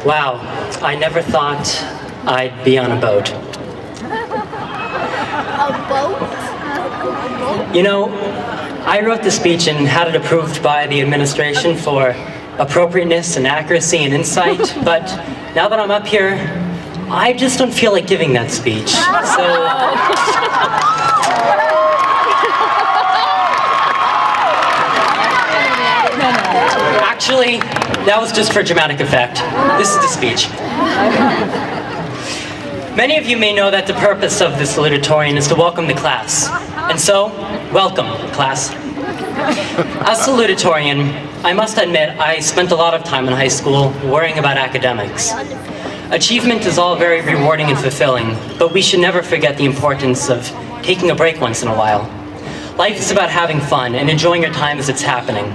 Wow, I never thought I'd be on a boat. A boat? You know, I wrote the speech and had it approved by the administration for appropriateness and accuracy and insight, but now that I'm up here, I just don't feel like giving that speech. Actually, that was just for dramatic effect. This is the speech. Many of you may know that the purpose of the salutatorian is to welcome the class. And so, welcome, class. As salutatorian, I must admit I spent a lot of time in high school worrying about academics. Achievement is all very rewarding and fulfilling, but we should never forget the importance of taking a break once in a while. Life is about having fun and enjoying your time as it's happening.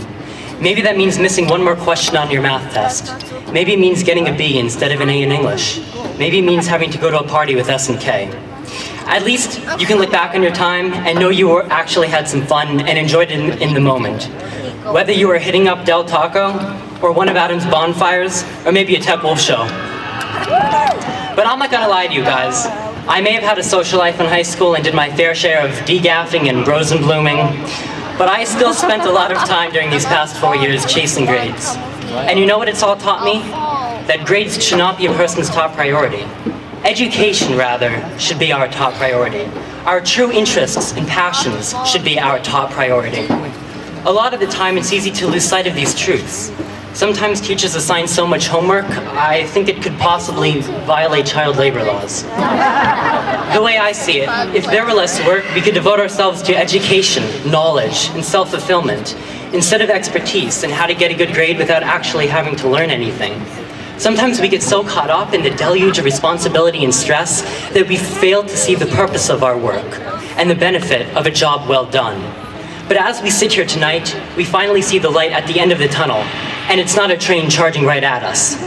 Maybe that means missing one more question on your math test. Maybe it means getting a B instead of an A in English. Maybe it means having to go to a party with S and K. At least you can look back on your time and know you actually had some fun and enjoyed it in the moment. Whether you were hitting up Del Taco, or one of Adam's bonfires, or maybe a Tech Wolf show. But I'm not gonna lie to you guys. I may have had a social life in high school and did my fair share of degaffing and Rosenblooming, but I still spent a lot of time during these past 4 years chasing grades. And you know what it's all taught me? That grades should not be a person's top priority. Education, rather, should be our top priority. Our true interests and passions should be our top priority. A lot of the time, it's easy to lose sight of these truths. Sometimes teachers assign so much homework, I think it could possibly violate child labor laws. The way I see it, if there were less work, we could devote ourselves to education, knowledge, and self-fulfillment, instead of expertise in how to get a good grade without actually having to learn anything. Sometimes we get so caught up in the deluge of responsibility and stress that we fail to see the purpose of our work and the benefit of a job well done. But as we sit here tonight, we finally see the light at the end of the tunnel, and it's not a train charging right at us.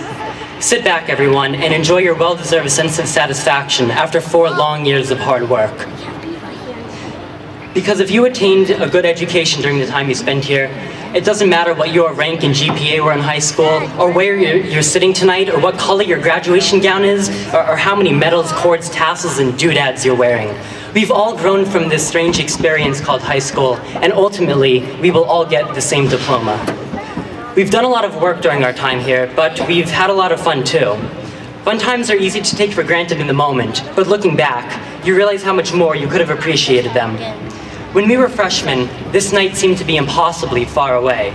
Sit back, everyone, and enjoy your well-deserved sense of satisfaction after 4 long years of hard work. Because if you attained a good education during the time you spent here, it doesn't matter what your rank and GPA were in high school, or where you're sitting tonight, or what color your graduation gown is, or how many medals, cords, tassels, and doodads you're wearing. We've all grown from this strange experience called high school, and ultimately, we will all get the same diploma. We've done a lot of work during our time here, but we've had a lot of fun too. Fun times are easy to take for granted in the moment, but looking back, you realize how much more you could have appreciated them. When we were freshmen, this night seemed to be impossibly far away.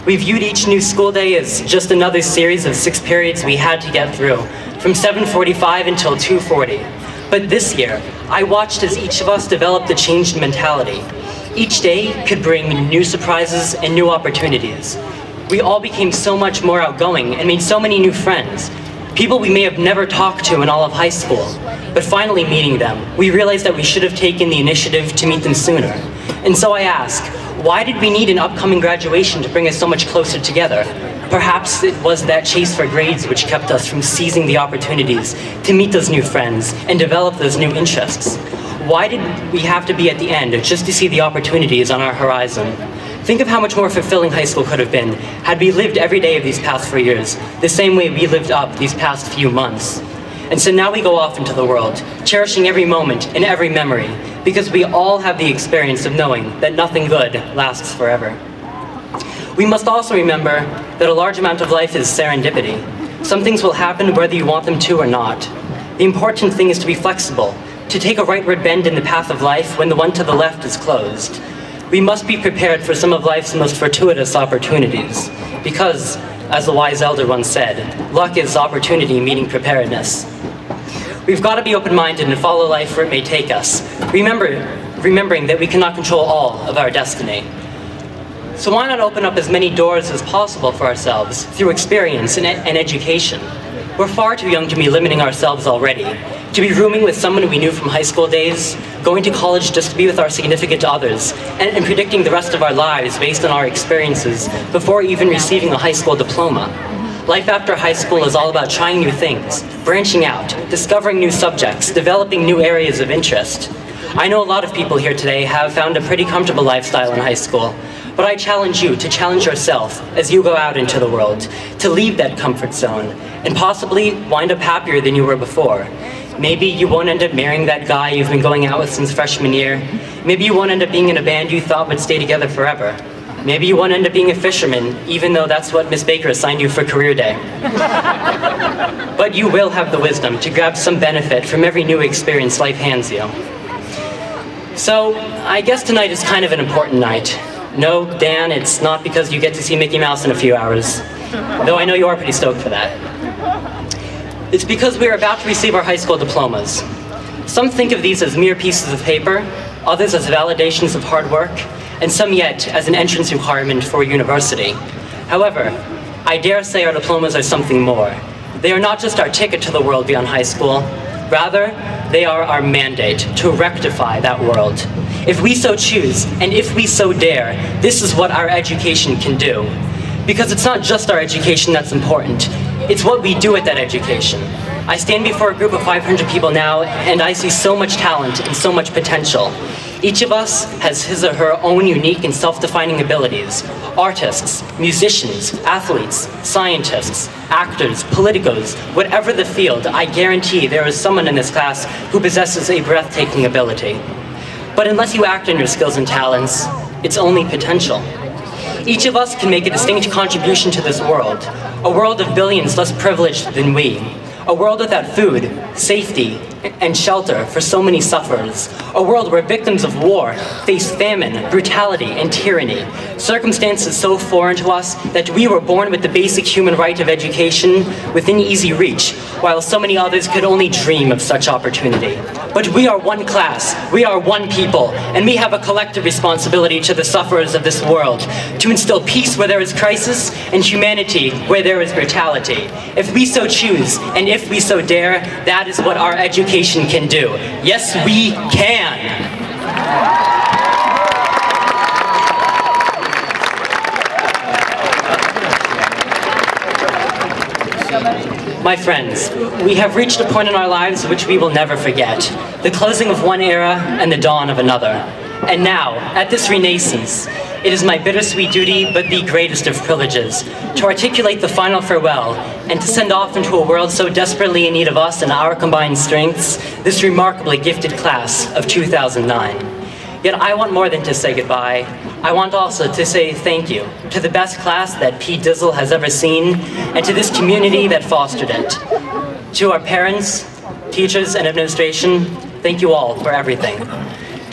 We viewed each new school day as just another series of 6 periods we had to get through, from 7:45 until 2:40. But this year, I watched as each of us developed a changed mentality. Each day could bring new surprises and new opportunities. We all became so much more outgoing and made so many new friends. People we may have never talked to in all of high school. But finally meeting them, we realized that we should have taken the initiative to meet them sooner. And so I ask, why did we need an upcoming graduation to bring us so much closer together? Perhaps it was that chase for grades which kept us from seizing the opportunities to meet those new friends and develop those new interests. Why did we have to be at the end just to see the opportunities on our horizon? Think of how much more fulfilling high school could have been had we lived every day of these past 4 years, the same way we lived up these past few months. And so now we go off into the world, cherishing every moment and every memory, because we all have the experience of knowing that nothing good lasts forever. We must also remember that a large amount of life is serendipity. Some things will happen whether you want them to or not. The important thing is to be flexible, to take a rightward bend in the path of life when the one to the left is closed. We must be prepared for some of life's most fortuitous opportunities, because, as the wise elder once said, luck is opportunity meeting preparedness. We've got to be open-minded and follow life where it may take us, remembering that we cannot control all of our destiny. So why not open up as many doors as possible for ourselves through experience and education? We're far too young to be limiting ourselves already, to be rooming with someone we knew from high school days, going to college just to be with our significant others, and predicting the rest of our lives based on our experiences before even receiving a high school diploma. Life after high school is all about trying new things, branching out, discovering new subjects, developing new areas of interest. I know a lot of people here today have found a pretty comfortable lifestyle in high school, but I challenge you to challenge yourself as you go out into the world, to leave that comfort zone, and possibly wind up happier than you were before. Maybe you won't end up marrying that guy you've been going out with since freshman year. Maybe you won't end up being in a band you thought would stay together forever. Maybe you won't end up being a fisherman, even though that's what Miss Baker assigned you for career day. But you will have the wisdom to grab some benefit from every new experience life hands you. So, I guess tonight is kind of an important night. No, Dan, it's not because you get to see Mickey Mouse in a few hours, though I know you are pretty stoked for that. It's because we are about to receive our high school diplomas. Some think of these as mere pieces of paper, others as validations of hard work, and some yet as an entrance requirement for university. However, I dare say our diplomas are something more. They are not just our ticket to the world beyond high school, rather, they are our mandate to rectify that world. If we so choose, and if we so dare, this is what our education can do. Because it's not just our education that's important, it's what we do with that education. I stand before a group of 500 people now, and I see so much talent and so much potential. Each of us has his or her own unique and self-defining abilities. Artists, musicians, athletes, scientists, actors, politicos, whatever the field, I guarantee there is someone in this class who possesses a breathtaking ability. But unless you act on your skills and talents, it's only potential. Each of us can make a distinct contribution to this world, a world of billions less privileged than we, a world without food, safety, and shelter for so many sufferers, a world where victims of war face famine, brutality, and tyranny, circumstances so foreign to us that we were born with the basic human right of education within easy reach, while so many others could only dream of such opportunity. But we are one class, we are one people, and we have a collective responsibility to the sufferers of this world, to instill peace where there is crisis, and humanity where there is brutality. If we so choose, and if we so dare, that is what our education can do. Yes, we can. My friends, we have reached a point in our lives which we will never forget. The closing of one era and the dawn of another. And now, at this renaissance, it is my bittersweet duty, but the greatest of privileges, to articulate the final farewell and to send off into a world so desperately in need of us and our combined strengths, this remarkably gifted class of 2009. Yet I want more than to say goodbye. I want also to say thank you to the best class that Pete Dizzle has ever seen, and to this community that fostered it. To our parents, teachers, and administration, thank you all for everything.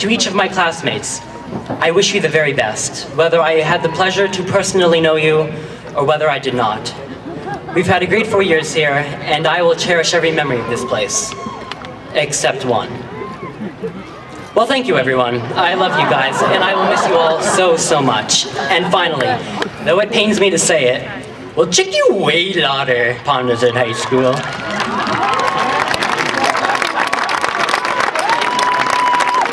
To each of my classmates, I wish you the very best, whether I had the pleasure to personally know you or whether I did not. We've had a great 4 years here, and I will cherish every memory of this place, except one. Well, thank you, everyone. I love you guys, and I will miss you all so, so much. And finally, though it pains me to say it, we'll check you way later, Ponderton High School.